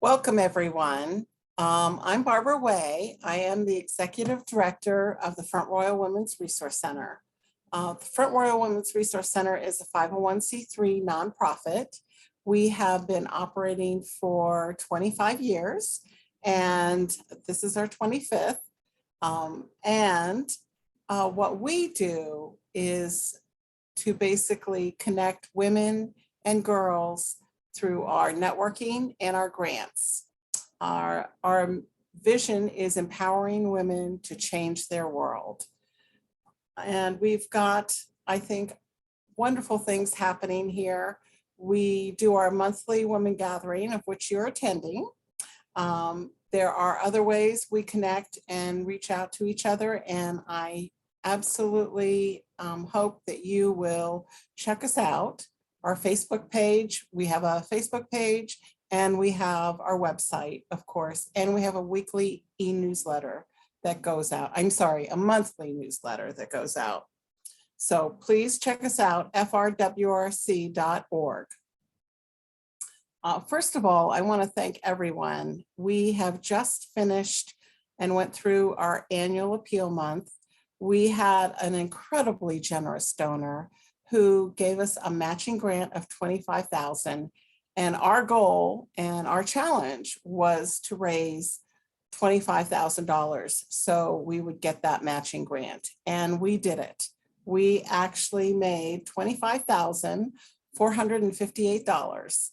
Welcome, everyone. I'm Barbara Way. I am the Executive Director of the Front Royal Women's Resource Center. The Front Royal Women's Resource Center is a 501c3 nonprofit. We have been operating for 25 years, and this is our 25th. What we do is to basically connect women and girls through our networking and our grants. Our vision is empowering women to change their world. And we've got, I think, wonderful things happening here. We do our monthly WomanGathering, of which you're attending. There are other ways we connect and reach out to each other, and I absolutely hope that you will check us out. Our Facebook page, we have a Facebook page, and we have our website, of course, and we have a weekly e-newsletter that goes out. I'm sorry, a monthly newsletter that goes out. So please check us out, frwrc.org. First of all, I want to thank everyone. We have just finished and went through our annual appeal month. We had an incredibly generous donor who gave us a matching grant of $25,000. And our goal and our challenge was to raise $25,000 so we would get that matching grant. And we did it. We actually made $25,458.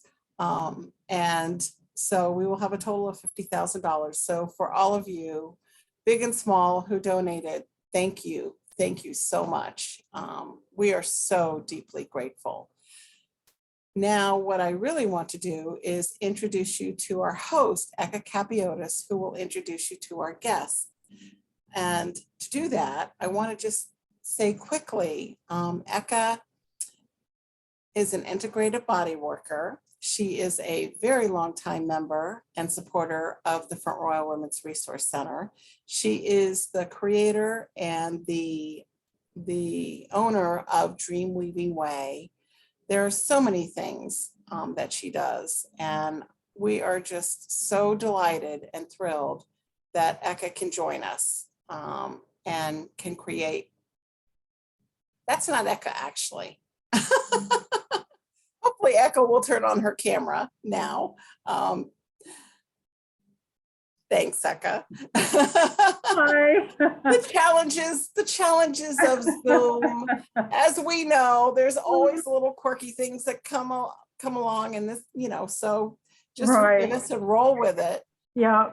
And so we will have a total of $50,000. So for all of you, big and small, who donated, thank you. Thank you so much. We are so deeply grateful. Now, what I really want to do is introduce you to our host, Eka Kapiotis, who will introduce you to our guests. And to do that, I want to just say quickly, Eka is an integrated body worker. She is a very long time member and supporter of the Front Royal Women's Resource Center. She is the creator and the owner of Dream Weaving Way. There are so many things that she does, and we are just so delighted and thrilled that Eka can join us and can create. That's not Eka, actually. Hopefully Eka will turn on her camera now. Thanks, Eka. Hi. The challenges of Zoom. As we know, there's always little quirky things that come along, and this, so just forgive us and roll with it. Yeah.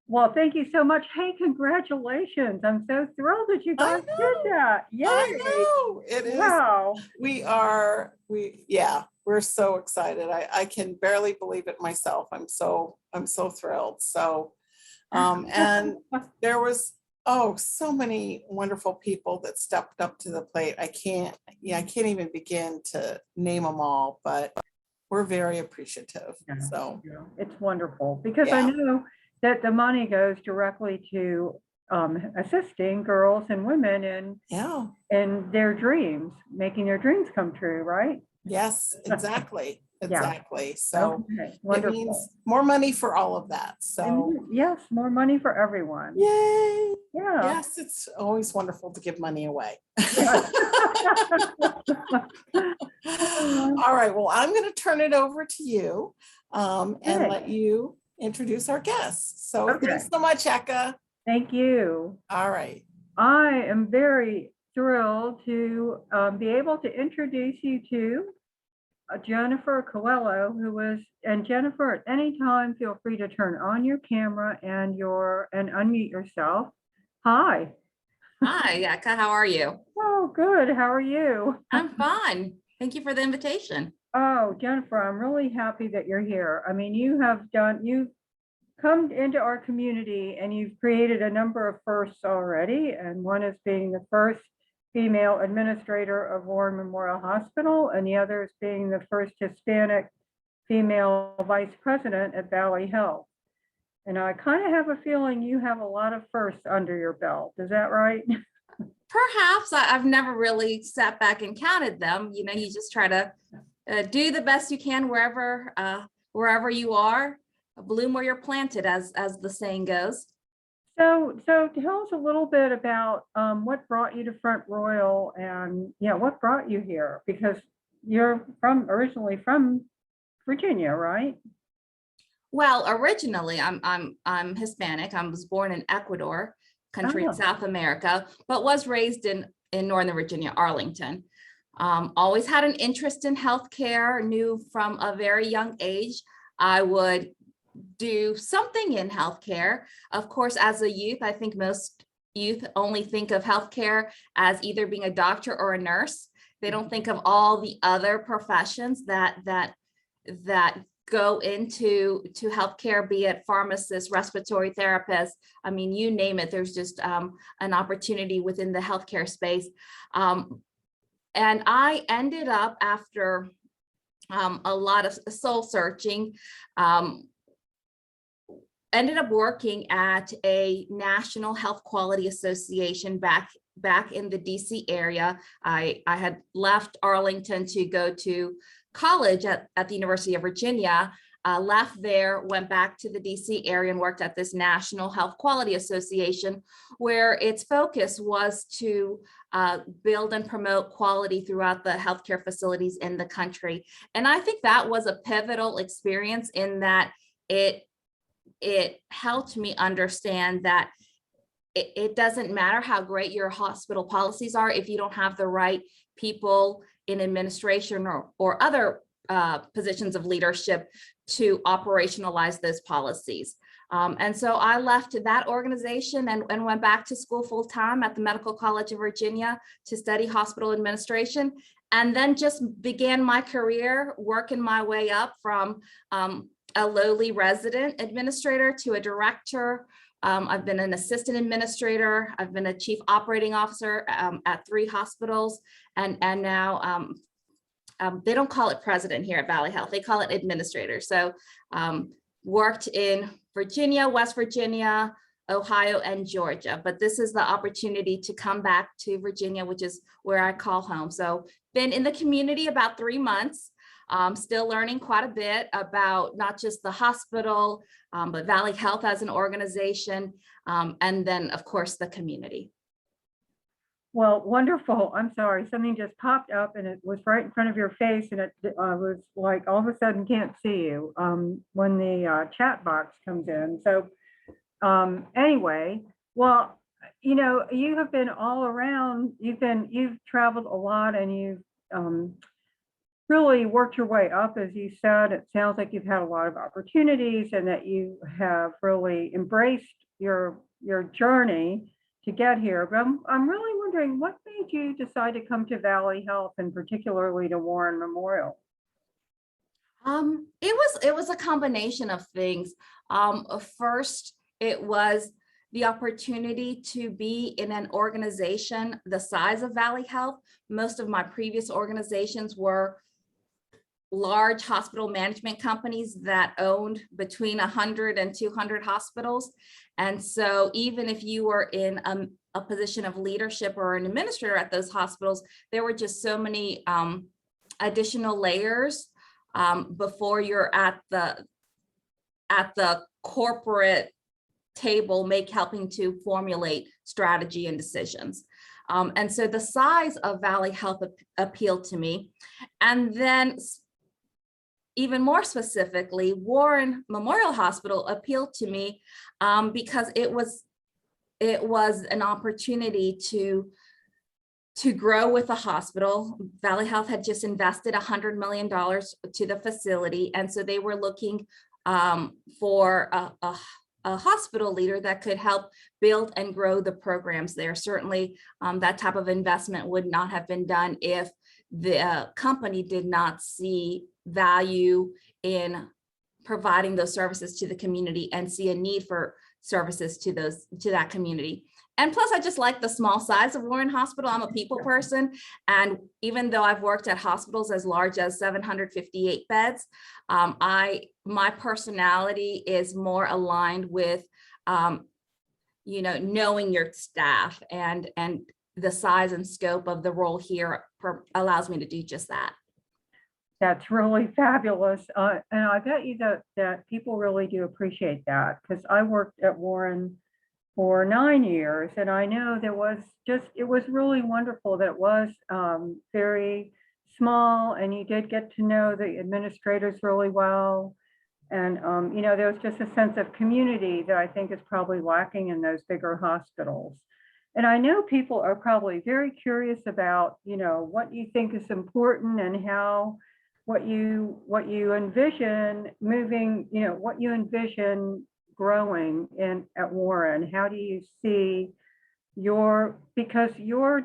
Well, thank you so much. Hey, congratulations. I'm so thrilled that you guys did that. Yay. I know. It is. Wow. We're so excited. I can barely believe it myself. I'm so thrilled. So, and there was, so many wonderful people that stepped up to the plate. I can't even begin to name them all, but we're very appreciative. Yeah. So it's wonderful because I know that the money goes directly to assisting girls and women in their dreams, making their dreams come true, right? Yes, exactly. Exactly. So it means more money for all of that. So yes, more money for everyone. Yay. Yeah. Yes, it's always wonderful to give money away. Yeah. All right. Well, I'm going to turn it over to you and let you introduce our guests. So thanks so much, Eka. Thank you. All right. I am very thrilled to be able to introduce you to Jennifer Coelho, and Jennifer, at any time, feel free to turn on your camera and unmute yourself. Hi. Hi, Eka. How are you? Oh, good. How are you? I'm fine. Thank you for the invitation. Oh, Jennifer, I'm really happy that you're here. I mean, you've come into our community and you've created a number of firsts already. And one is being the first female administrator of Warren Memorial Hospital, and the other is being the first Hispanic female vice president at Valley Health. And I kind of have a feeling you have a lot of firsts under your belt. Is that right? Perhaps. I've never really sat back and counted them. You just try to do the best you can wherever wherever you are, bloom where you're planted, as the saying goes. So tell us a little bit about what brought you to Front Royal, and what brought you here, because you're originally from Virginia, right? Well, originally I'm Hispanic. I was born in Ecuador, country in Oh. South America, but was raised in Northern Virginia, Arlington. Always had an interest in healthcare, knew from a very young age I would do something in healthcare. Of course, as a youth, I think most youth only think of healthcare as either being a doctor or a nurse. They don't think of all the other professions that go into healthcare, be it pharmacists, respiratory therapists. I mean, you name it, there's just an opportunity within the healthcare space. And I ended up, after a lot of soul searching, ended up working at a National Health Quality Association back in the DC area. I had left Arlington to go to college at the University of Virginia, left there, went back to the DC area and worked at this National Health Quality Association, where its focus was to build and promote quality throughout the healthcare facilities in the country. And I think that was a pivotal experience in that it helped me understand that it doesn't matter how great your hospital policies are if you don't have the right people in administration or other positions of leadership to operationalize those policies. And so I left that organization and went back to school full time at the Medical College of Virginia to study hospital administration, and then just began my career working my way up from a lowly resident administrator to a director. I've been an assistant administrator. I've been a chief operating officer at 3 hospitals. And now they don't call it president here at Valley Health. They call it administrator. So worked in Virginia, West Virginia, Ohio, and Georgia. But this is the opportunity to come back to Virginia, which is where I call home. So been in the community about 3 months. Still learning quite a bit about not just the hospital, but Valley Health as an organization, and then, of course, the community. Well, wonderful. I'm sorry, something just popped up and it was right in front of your face, and it was like all of a sudden can't see you when the chat box comes in. So anyway, well, you have been all around. You've traveled a lot, and you've really worked your way up, as you said. It sounds like you've had a lot of opportunities and that you have really embraced your journey to get here. But I'm really wondering, what made you decide to come to Valley Health, and particularly to Warren Memorial? It was a combination of things. First, it was the opportunity to be in an organization the size of Valley Health. Most of my previous organizations were large hospital management companies that owned between 100 and 200 hospitals. And so even if you were in a position of leadership or an administrator at those hospitals, there were just so many additional layers before you're at the corporate table, helping to formulate strategy and decisions. And so the size of Valley Health appealed to me. And then even more specifically, Warren Memorial Hospital appealed to me because it was an opportunity to grow with the hospital. Valley Health had just invested $100 million to the facility, and so they were looking for a hospital leader that could help build and grow the programs there. Certainly, that type of investment would not have been done if the company did not see value in providing those services to the community and see a need for services to that community. And plus, I just like the small size of Warren Hospital. I'm a people person. And even though I've worked at hospitals as large as 758 beds, my personality is more aligned with, knowing your staff, and the size and scope of the role here allows me to do just that. That's really fabulous. And I bet you that people really do appreciate that, because I worked at Warren for 9 years, and I know it was really wonderful that it was very small, and you did get to know the administrators really well. And, there was just a sense of community that I think is probably lacking in those bigger hospitals. And I know people are probably very curious about, what you think is important and what you envision moving, what you envision growing at Warren. How do you see because your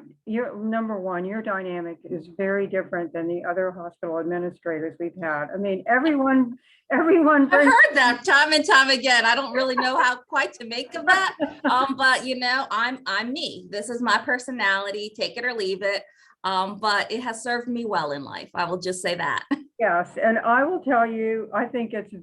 number one, your dynamic is very different than the other hospital administrators we've had. I mean, everyone I've heard that time and time again. I don't really know how quite to make of that. But I'm me. This is my personality, take it or leave it. But it has served me well in life. I will just say that. Yes, and I will tell you, I think it's a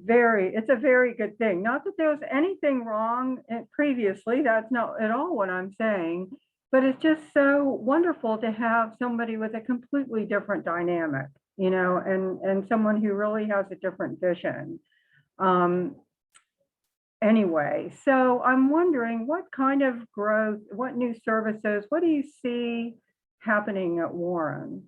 very good thing. Not that there was anything wrong previously, that's not at all what I'm saying, but it's just so wonderful to have somebody with a completely different dynamic, and someone who really has a different vision. Anyway, so I'm wondering what kind of growth, what new services, what do you see happening at Warren?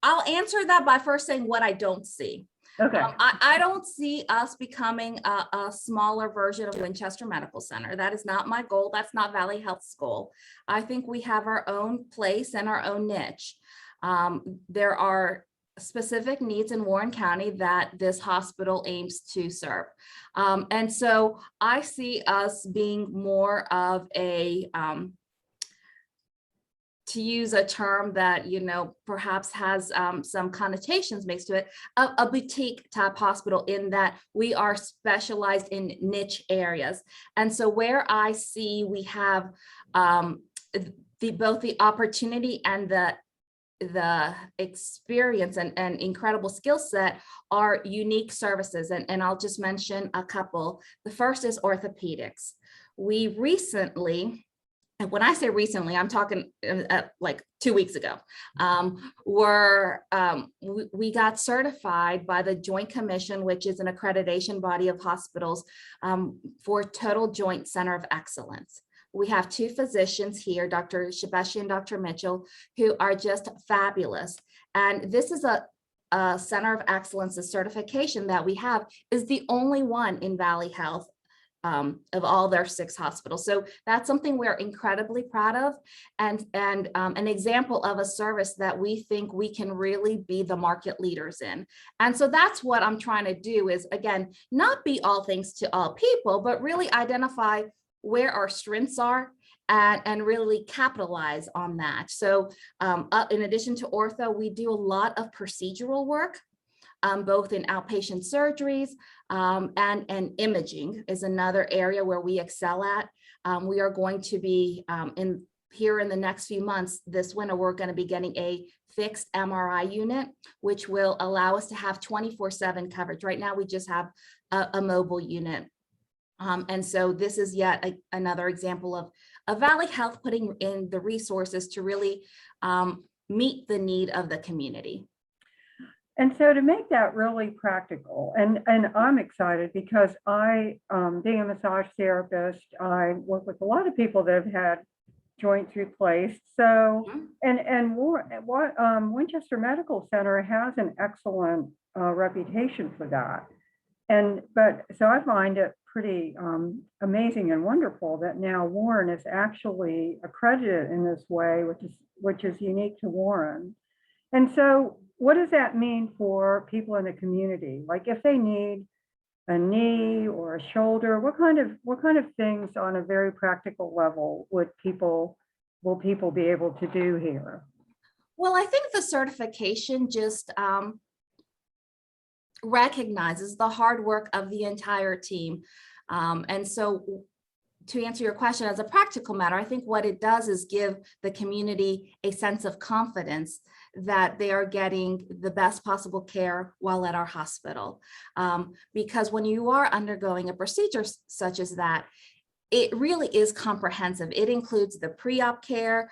I'll answer that by first saying what I don't see. Okay. I don't see us becoming a smaller version of Winchester Medical Center. That is not my goal. That's not Valley Health's goal. I think we have our own place and our own niche. There are specific needs in Warren County that this hospital aims to serve. And so I see us being more of a, to use a term that, perhaps has some connotations mixed to it, a boutique type hospital, in that we are specialized in niche areas. And so where I see we have both the opportunity and the experience and incredible skill set are unique services. And I'll just mention a couple. The first is orthopedics. We recently, and when I say recently, I'm talking like 2 weeks ago, we got certified by the Joint Commission, which is an accreditation body of hospitals, for Total Joint Center of Excellence. We have 2 physicians here, Dr. Shabeshi and Dr. Mitchell, who are just fabulous. And this is a Center of Excellence, a certification that we have is the only one in Valley Health of all their 6 hospitals. So that's something we're incredibly proud of, and an example of a service that we think we can really be the market leaders in. And so that's what I'm trying to do is, again, not be all things to all people, but really identify where our strengths are and really capitalize on that. So in addition to ortho, we do a lot of procedural work, both in outpatient surgeries and imaging is another area where we excel at. We are going to be here in the next few months, this winter, we're going to be getting a fixed MRI unit, which will allow us to have 24/7 coverage. Right now, we just have a mobile unit. And so this is yet another example of Valley Health putting in the resources to really meet the need of the community. And so to make that really practical, and I'm excited because being a massage therapist, I work with a lot of people that have had joints replaced. So, and Winchester Medical Center has an excellent reputation for that. So I find it pretty amazing and wonderful that now Warren is actually accredited in this way, which is unique to Warren. And so what does that mean for people in the community? Like if they need a knee or a shoulder, what kind of things on a very practical level will people be able to do here? Well, I think the certification just recognizes the hard work of the entire team. And so to answer your question, as a practical matter, I think what it does is give the community a sense of confidence that they are getting the best possible care while at our hospital. Because when you are undergoing a procedure such as that, it really is comprehensive. It includes the pre-op care,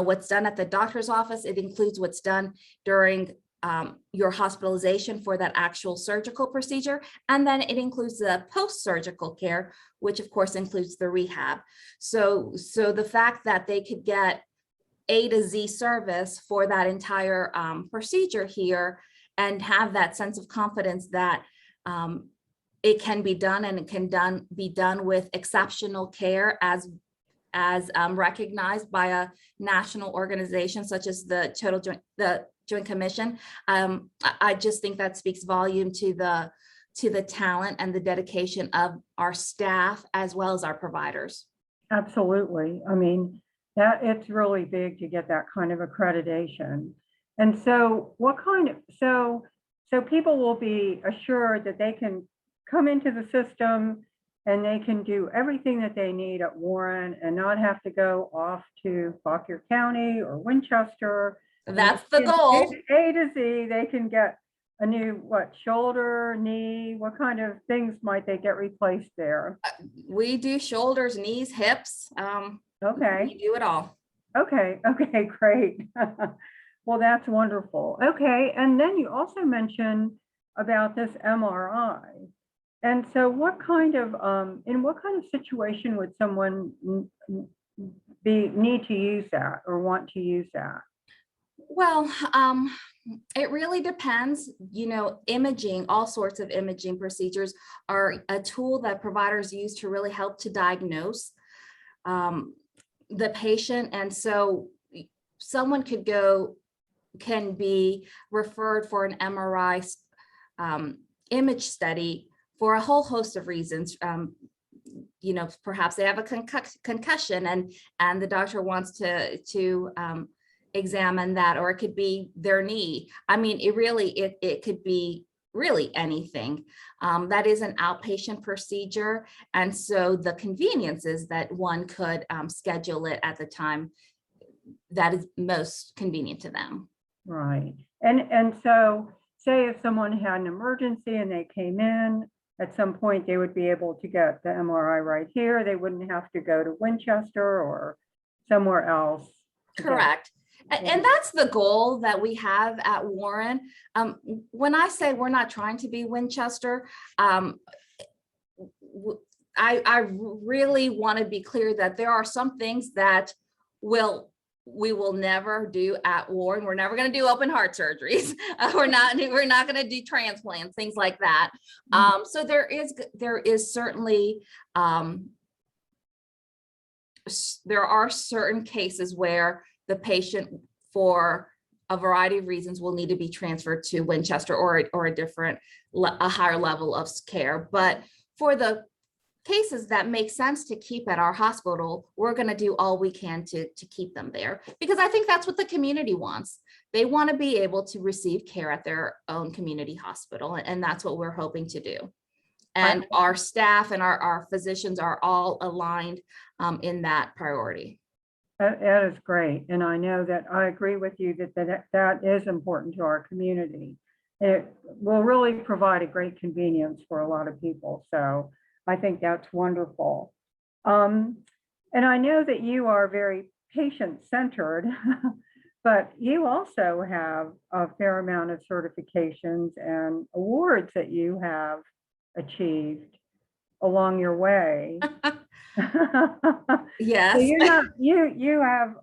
what's done at the doctor's office. It includes what's done during your hospitalization for that actual surgical procedure. And then it includes the post-surgical care, which of course includes the rehab. So the fact that they could get A to Z service for that entire procedure here and have that sense of confidence that it can be done, and it can be done with exceptional care as recognized by a national organization such as the Joint Commission. I just think that speaks volume to the talent and the dedication of our staff as well as our providers. Absolutely. I mean, that it's really big to get that kind of accreditation. And so so people will be assured that they can come into the system and they can do everything that they need at Warren and not have to go off to Fauquier County or Winchester. That's the goal. A to Z, they can get a new, shoulder, knee, what kind of things might they get replaced there? We do shoulders, knees, hips. Okay. We do it all. Okay, great. Well, that's wonderful. Okay, and then you also mentioned about this MRI. And so in what kind of situation would someone need to use that or want to use that? Well, it really depends. Imaging, all sorts of imaging procedures are a tool that providers use to really help to diagnose the patient. And so someone can be referred for an MRI image study for a whole host of reasons. Perhaps they have a concussion and the doctor wants to examine that, or it could be their knee. I mean, it could be really anything. That is an outpatient procedure. And so the convenience is that one could schedule it at the time that is most convenient to them. Right. And so say if someone had an emergency and they came in, at some point they would be able to get the MRI right here. They wouldn't have to go to Winchester or somewhere else. Correct. And that's the goal that we have at Warren. When I say we're not trying to be Winchester, I really want to be clear that there are some things that we will never do at Warren. We're never going to do open heart surgeries. We're not going to do transplants, things like that. So there is certainly there are certain cases where the patient, for a variety of reasons, will need to be transferred to Winchester or a higher level of care. But for the cases that make sense to keep at our hospital, we're going to do all we can to keep them there, because I think that's what the community wants. They want to be able to receive care at their own community hospital, and that's what we're hoping to do. And our staff and our physicians are all aligned in that priority. That is great. And I know that I agree with you that is important to our community. It will really provide a great convenience for a lot of people. So I think that's wonderful. And I know that you are very patient-centered, but you also have a fair amount of certifications and awards that you have achieved along your way. Yes. So you have,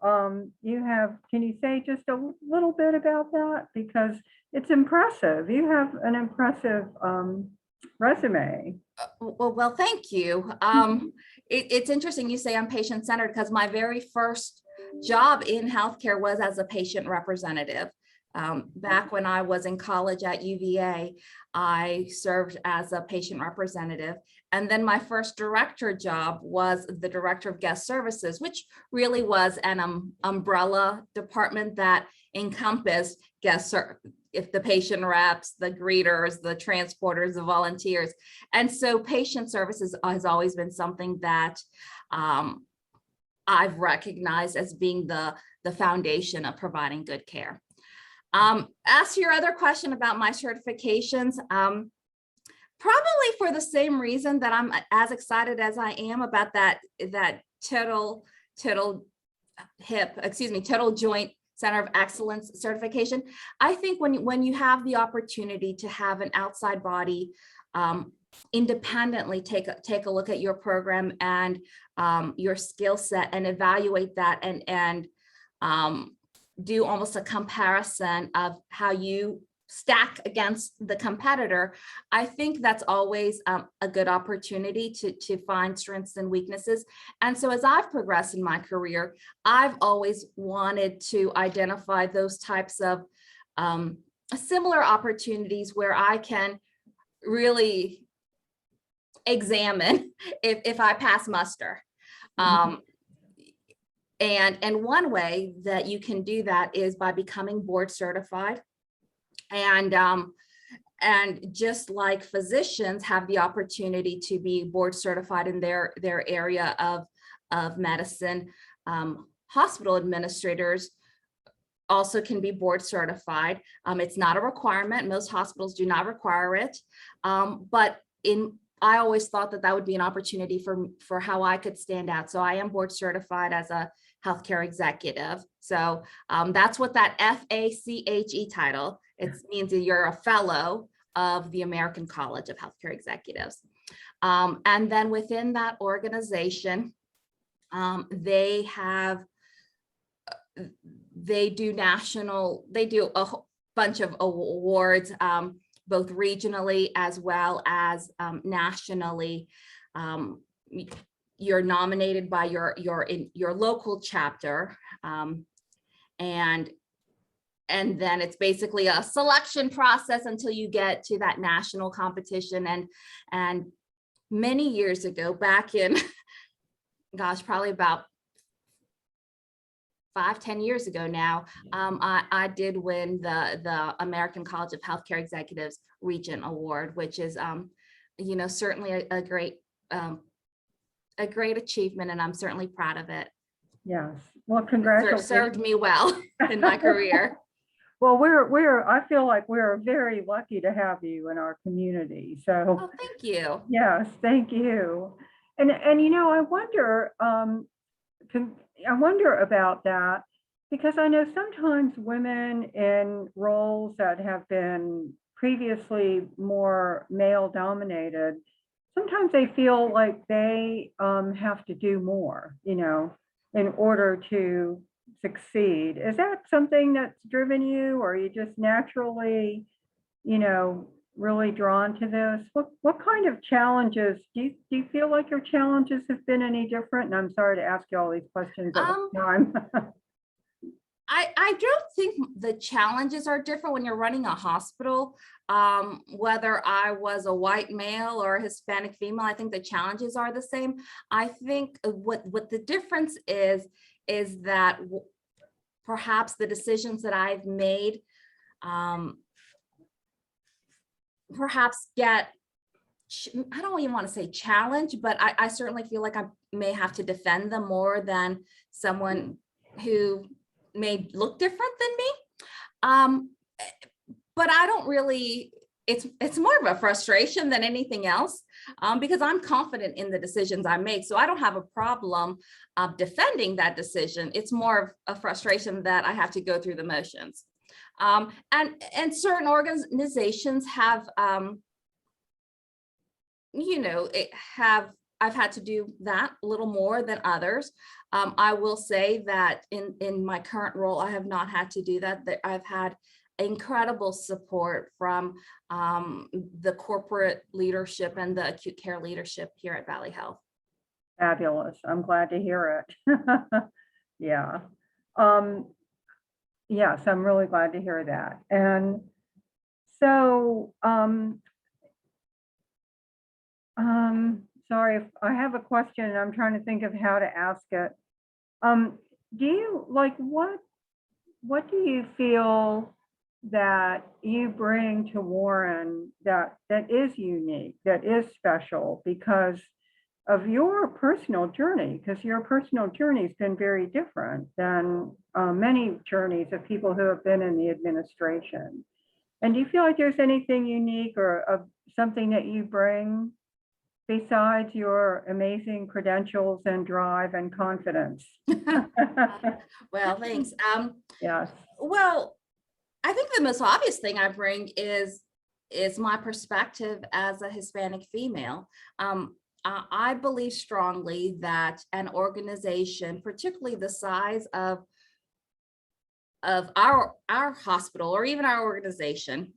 can you say just a little bit about that? Because it's impressive. You have an impressive resume. Well, thank you. It's interesting you say I'm patient-centered, because my very first job in healthcare was as a patient representative. Back when I was in college at UVA, I served as a patient representative. And then my first director job was the director of guest services, which really was an umbrella department that encompassed if the patient reps, the greeters, the transporters, the volunteers. And so patient services has always been something that I've recognized as being the foundation of providing good care. As to your other question about my certifications, probably for the same reason that I'm as excited as I am about that total Total Joint Center of Excellence certification. I think when you have the opportunity to have an outside body independently take a look at your program and your skill set and evaluate that and do almost a comparison of how you stack against the competitor, I think that's always a good opportunity to find strengths and weaknesses. And so as I've progressed in my career, I've always wanted to identify those types of similar opportunities where I can really examine if I pass muster. And one way that you can do that is by becoming board certified. And just like physicians have the opportunity to be board certified in their area of medicine, hospital administrators also can be board certified. It's not a requirement. Most hospitals do not require it. But I always thought that would be an opportunity for how I could stand out. So I am board certified as a healthcare executive. So that's what that FACHE title, it means that you're a fellow of the American College of Healthcare Executives. And then within that organization, they do a whole bunch of awards, both regionally as well as nationally. You're nominated by your local chapter, and then it's basically a selection process until you get to that national competition. And many years ago, back in, gosh, probably about 5-10 years ago now, I did win the American College of Healthcare Executives Regent Award, which is, certainly a great achievement, and I'm certainly proud of it. Yes. Well, congratulations. It served me well in my career. Well, I feel like we're very lucky to have you in our community. So Oh, thank you. yes, thank you. And I wonder about that, because I know sometimes women in roles that have been previously more male dominated, sometimes they feel like they have to do more, in order to succeed. Is that something that's driven you, or are you just naturally, really drawn to this? What kind of challenges do you feel like your challenges have been any different? And I'm sorry to ask you all these questions at the time. I don't think the challenges are different when you're running a hospital. Whether I was a white male or a Hispanic female, I think the challenges are the same. I think what the difference is that perhaps the decisions that I've made perhaps get, I don't even want to say challenged, but I certainly feel like I may have to defend them more than someone who may look different than me. But I don't really, it's more of a frustration than anything else, because I'm confident in the decisions I make. So I don't have a problem defending that decision. It's more of a frustration that I have to go through the motions. And certain organizations have, I've had to do that a little more than others. I will say that in my current role, I have not had to do that. I've had incredible support from the corporate leadership and the acute care leadership here at Valley Health. Fabulous. I'm glad to hear it. Yeah. Yes, I'm really glad to hear that. And so, sorry, if I have a question and I'm trying to think of how to ask it. Do you what do you feel that you bring to Warren that is unique, that is special because of your personal journey? Because your personal journey has been very different than many journeys of people who have been in the administration. And do you feel like there's anything unique or of something that you bring besides your amazing credentials and drive and confidence? Well, thanks. Yes. Well, I think the most obvious thing I bring is my perspective as a Hispanic female. I believe strongly that an organization, particularly the size of our hospital or even our organization,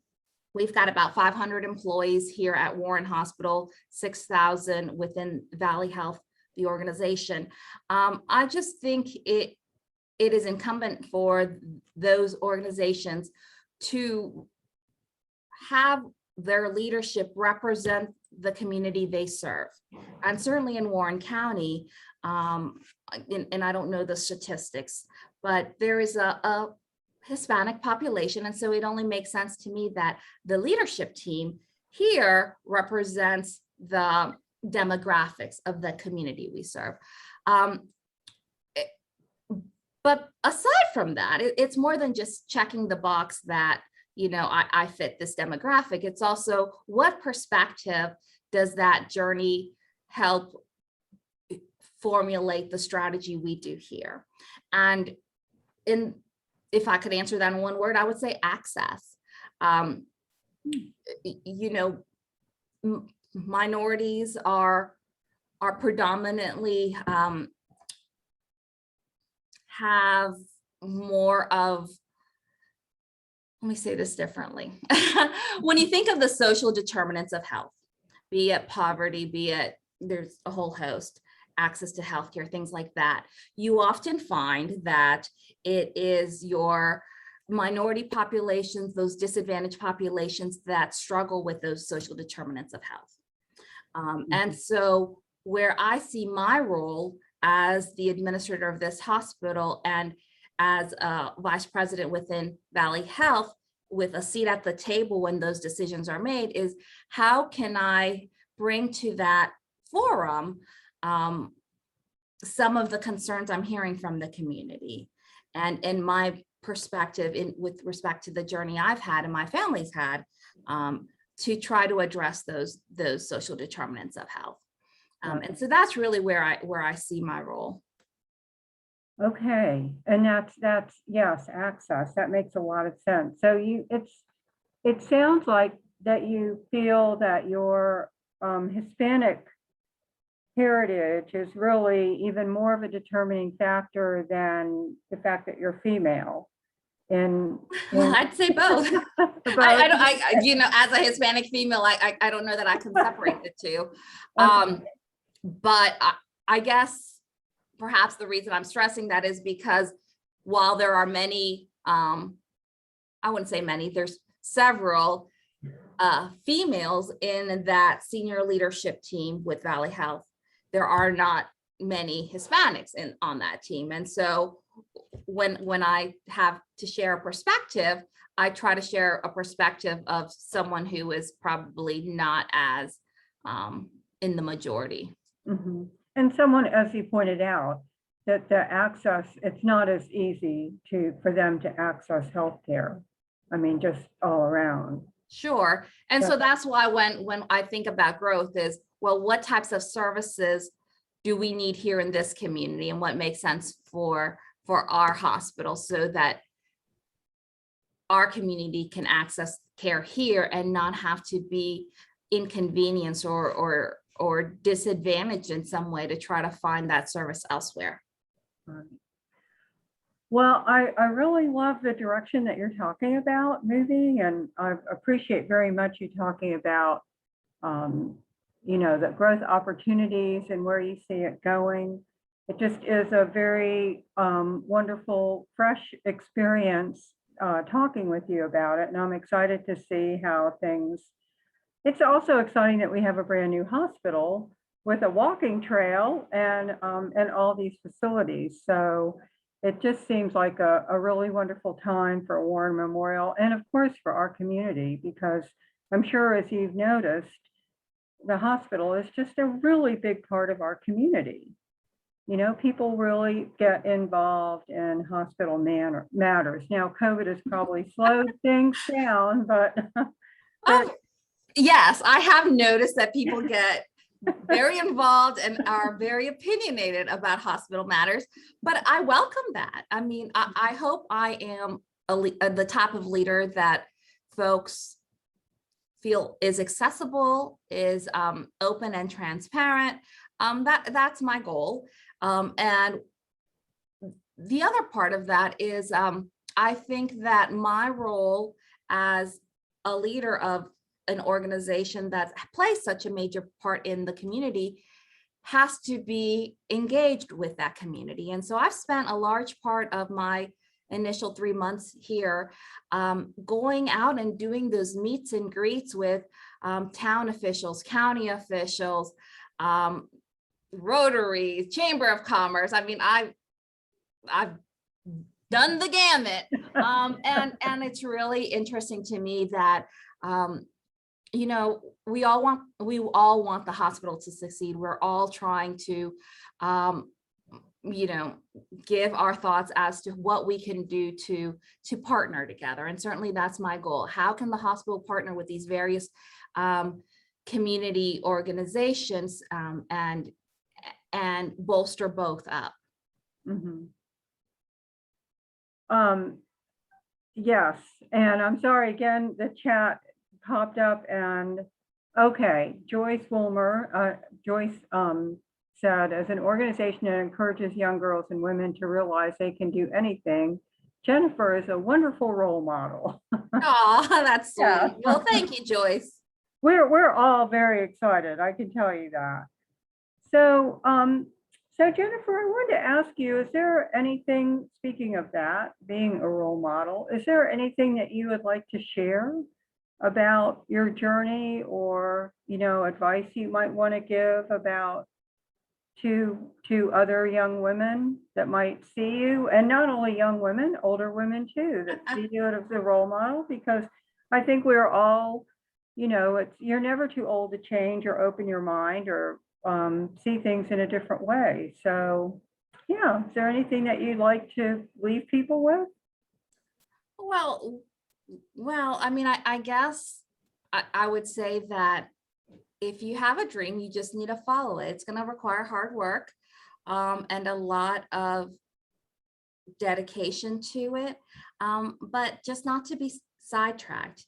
we've got about 500 employees here at Warren Hospital, 6,000 within Valley Health, the organization. I just think it is incumbent for those organizations to have their leadership represent the community they serve. And certainly in Warren County, and I don't know the statistics, but there is a Hispanic population. And so it only makes sense to me that the leadership team here represents the demographics of the community we serve. But aside from that, it's more than just checking the box that, I fit this demographic. It's also what perspective does that journey help formulate the strategy we do here? And if I could answer that in one word, I would say access. Minorities are predominantly have more of, let me say this differently. When you think of the social determinants of health, be it poverty, be it, there's a whole host, access to healthcare, things like that, you often find that it is your minority populations, those disadvantaged populations that struggle with those social determinants of health. And so where I see my role as the administrator of this hospital and as a vice president within Valley Health with a seat at the table when those decisions are made is how can I bring to that forum some of the concerns I'm hearing from the community and in my perspective with respect to the journey I've had and my family's had to try to address those social determinants of health. And so that's really where I see my role. Okay, and that's yes, access. That makes a lot of sense. So it sounds like that you feel that your Hispanic heritage is really even more of a determining factor than the fact that you're female. I'd say both. As a Hispanic female, I don't know that I can separate the two. But I guess perhaps the reason I'm stressing that is because while there are many, I wouldn't say many, there's several females in that senior leadership team with Valley Health, there are not many Hispanics on that team. And so when I have to share a perspective, I try to share a perspective of someone who is probably not as in the majority. Mm-hmm. And someone, as you pointed out, that the access, it's not as easy for them to access healthcare. I mean, just all around. Sure. And so that's why when I think about growth is, well, what types of services do we need here in this community and what makes sense for our hospital so that our community can access care here and not have to be inconvenienced or disadvantaged in some way to try to find that service elsewhere. Well, I really love the direction that you're talking about moving, and I appreciate very much you talking about, the growth opportunities and where you see it going. It just is a very wonderful, fresh experience talking with you about it, and I'm excited to see how things. It's also exciting that we have a brand new hospital with a walking trail and all these facilities. So it just seems like a really wonderful time for Warren Memorial and of course for our community, because I'm sure as you've noticed, the hospital is just a really big part of our community. People really get involved in hospital matters. Now, COVID has probably slowed things down, but yes, I have noticed that people get very involved and are very opinionated about hospital matters, but I welcome that. I mean, I hope I am the type of leader that folks feel is accessible, is open and transparent. That's my goal. And the other part of that is I think that my role as a leader of an organization that plays such a major part in the community has to be engaged with that community. And so I've spent a large part of my initial 3 months here going out and doing those meets and greets with town officials, county officials, Rotary, Chamber of Commerce. I mean, I've done the gamut. And it's really interesting to me that you know, we all want the hospital to succeed. We're all trying to, you know, give our thoughts as to what we can do to partner together. And certainly that's my goal. How can the hospital partner with these various community organizations and bolster both up? Mhm. Yes, and I'm sorry, again, the chat popped up and, okay, Joyce Wilmer, Joyce said, as an organization that encourages young girls and women to realize they can do anything, Jennifer is a wonderful role model. Oh, that's sweet. Yeah. Well, thank you, Joyce. We're all very excited, I can tell you that. So, so Jennifer, I wanted to ask you, is there anything, speaking of that, being a role model, is there anything that you would like to share about your journey, or, you know, advice you might want to give about to other young women that might see you, and not only young women, older women too, that see you as a role model? Because I think we're all, you know, you're never too old to change or open your mind or see things in a different way. So yeah, is there anything that you'd like to leave people with? Well, I mean, I guess I would say that if you have a dream, you just need to follow it. It's going to require hard work and a lot of dedication to it, but just not to be sidetracked.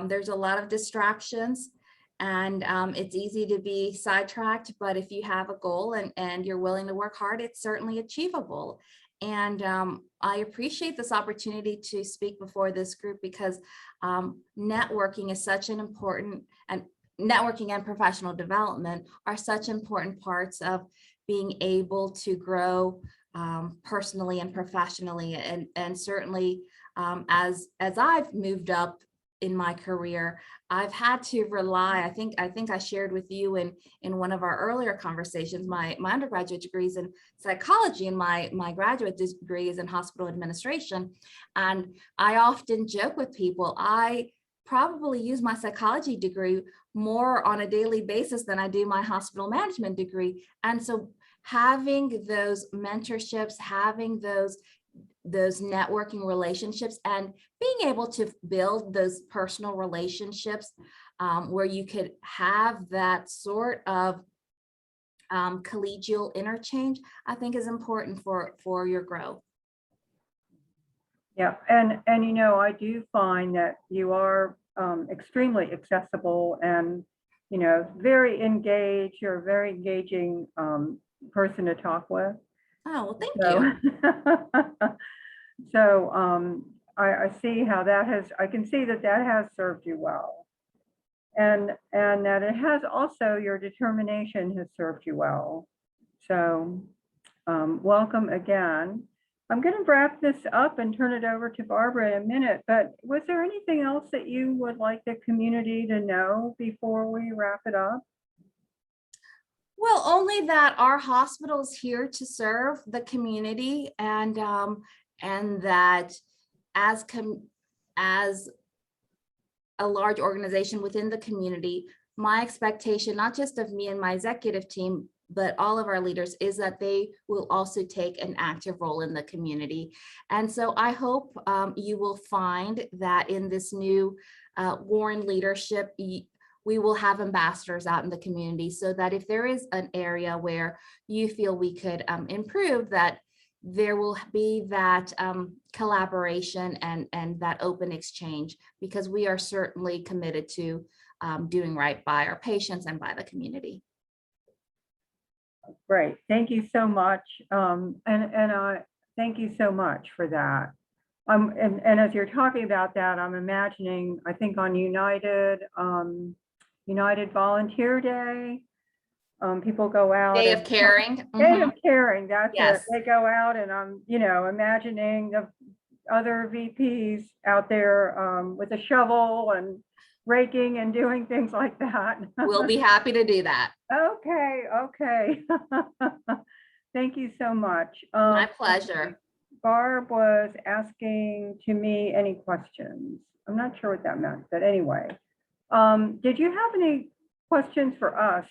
There's a lot of distractions, and it's easy to be sidetracked, but if you have a goal and you're willing to work hard, it's certainly achievable. And I appreciate this opportunity to speak before this group, because networking is such an important, and networking and professional development are such important parts of being able to grow personally and professionally. And certainly as I've moved up in my career, I've had to rely, I think I shared with you in one of our earlier conversations, my undergraduate degrees in psychology and my graduate degree is in hospital administration. And I often joke with people, I probably use my psychology degree more on a daily basis than I do my hospital management degree. And so having those mentorships, having those networking relationships, and being able to build those personal relationships where you could have that sort of collegial interchange, I think is important for your growth. Yeah, and you know, I do find that you are extremely accessible and, you know, very engaged. You're a very engaging person to talk with. Oh, well, thank you. So I see how that has, I can see that has served you well. And that it has also, your determination has served you well. So welcome again. I'm going to wrap this up and turn it over to Barbara in a minute, but was there anything else that you would like the community to know before we wrap it up? Well, only that our hospital is here to serve the community, and that as a large organization within the community, my expectation, not just of me and my executive team, but all of our leaders, is that they will also take an active role in the community. And so I hope you will find that in this new Warren leadership, we will have ambassadors out in the community so that if there is an area where you feel we could improve, that there will be that collaboration and that open exchange, because we are certainly committed to doing right by our patients and by the community. Great, thank you so much. Thank you so much for that. And as you're talking about that, I'm imagining, I think on United Volunteer Day, people go out. Day of Caring. Day of Caring, that's Yes. it. They go out, and I'm, imagining the other VPs out there with a shovel and raking and doing things like that. We'll be happy to do that. Okay. Thank you so much. My pleasure. Barb was asking to me any questions. I'm not sure what that meant, but anyway. Did you have any questions for us?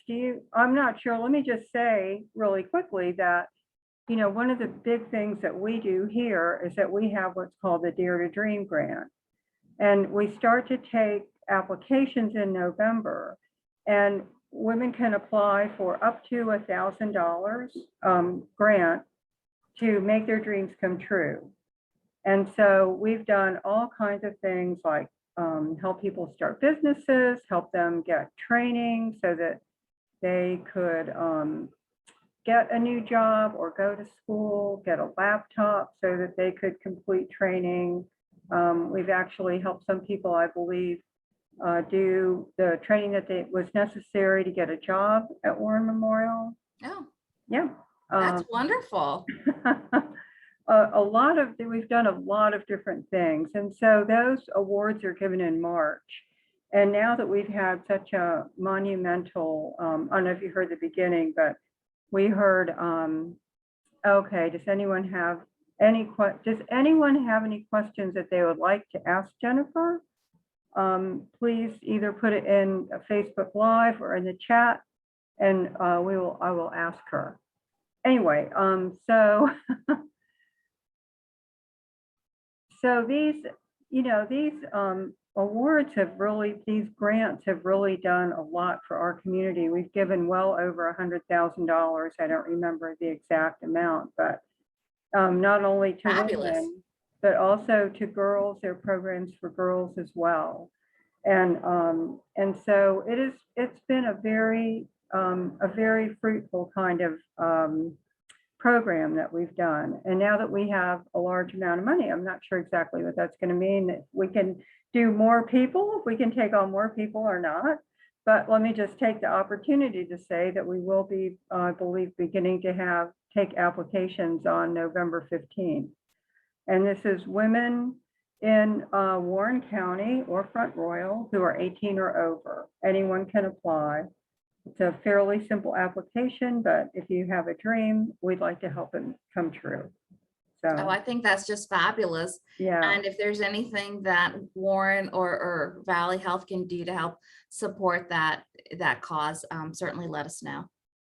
I'm not sure. Let me just say really quickly that, one of the big things that we do here is that we have what's called the Dare to Dream grant. And we start to take applications in November, and women can apply for up to $1,000 grant to make their dreams come true. And so we've done all kinds of things like help people start businesses, help them get training so that they could get a new job or go to school, get a laptop so that they could complete training. We've actually helped some people, I believe, do the training that was necessary to get a job at Warren Memorial. Oh, Yeah. that's wonderful. We've done a lot of different things. And so those awards are given in March. And now that we've had such a monumental, I don't know if you heard the beginning, but we heard, okay, does anyone have any questions that they would like to ask Jennifer? Please either put it in a Facebook Live or in the chat, and I will ask her. Anyway, so these awards these grants have really done a lot for our community. We've given well over $100,000. I don't remember the exact amount, but not only to Fabulous. women, but also to girls. There are programs for girls as well. And so it's been a very fruitful kind of program that we've done. And now that we have a large amount of money, I'm not sure exactly what that's going to mean, that we can do more people, if we can take on more people or not. But let me just take the opportunity to say that we will be, I believe, beginning to take applications on November 15th. And this is women in Warren County or Front Royal who are 18 or over. Anyone can apply. It's a fairly simple application, but if you have a dream, we'd like to help it come true. So, Oh, I think that's just fabulous. yeah. And if there's anything that Warren or Valley Health can do to help support that cause, certainly let us know.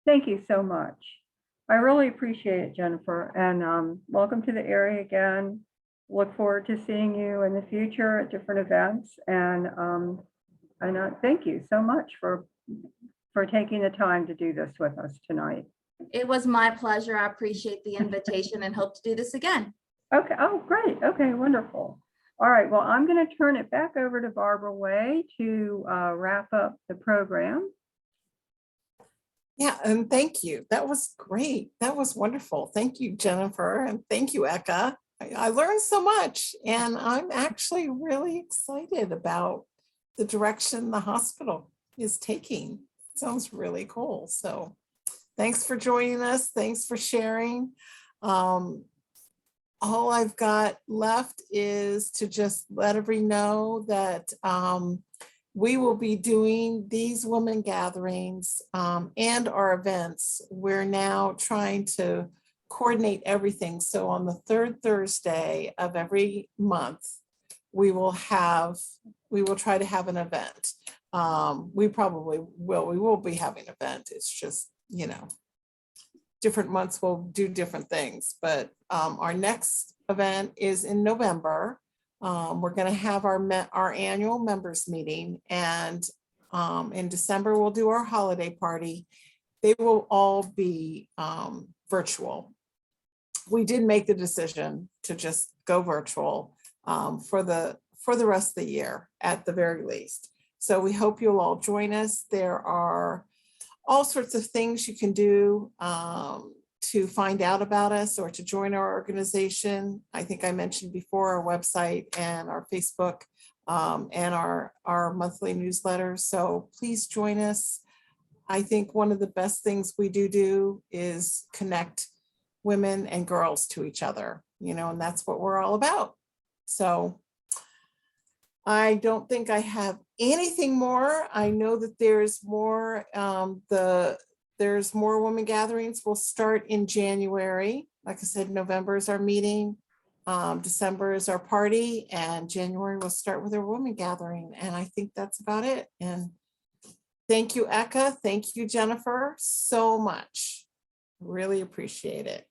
Thank you so much. I really appreciate it, Jennifer, and welcome to the area again. Look forward to seeing you in the future at different events. And thank you so much for taking the time to do this with us tonight. It was my pleasure. I appreciate the invitation and hope to do this again. Okay. Oh, great. Okay, wonderful. All right. Well, I'm going to turn it back over to Barbara Way to wrap up the program. Yeah, and thank you. That was great. That was wonderful. Thank you, Jennifer, and thank you, Eka. I learned so much, and I'm actually really excited about the direction the hospital is taking. Sounds really cool. So thanks for joining us. Thanks for sharing. All I've got left is to just let everybody know that we will be doing these woman gatherings and our events. We're now trying to coordinate everything. So on the third Thursday of every month, we will try to have an event. We probably will. We will be having an event. It's just, different months will do different things. But our next event is in November. We're going to have our annual members meeting, and In December, we'll do our holiday party. They will all be virtual. We did make the decision to just go virtual for the rest of the year at the very least. So we hope you'll all join us. There are all sorts of things you can do to find out about us or to join our organization. I think I mentioned before our website and our Facebook and our monthly newsletter. So please join us. I think one of the best things we do is connect women and girls to each other, and that's what we're all about. So I don't think I have anything more. I know that there's more. There's more woman gatherings. We'll start in January. Like I said, November is our meeting. December is our party, and January we'll start with our woman gathering. And I think that's about it. And thank you, Eka. Thank you, Jennifer, so much. Really appreciate it.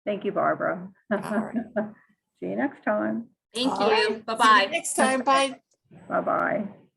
Thank you, Barbara. All right. See you next time. Thank All right. you. See you Bye-bye. next time. Bye. Bye-bye.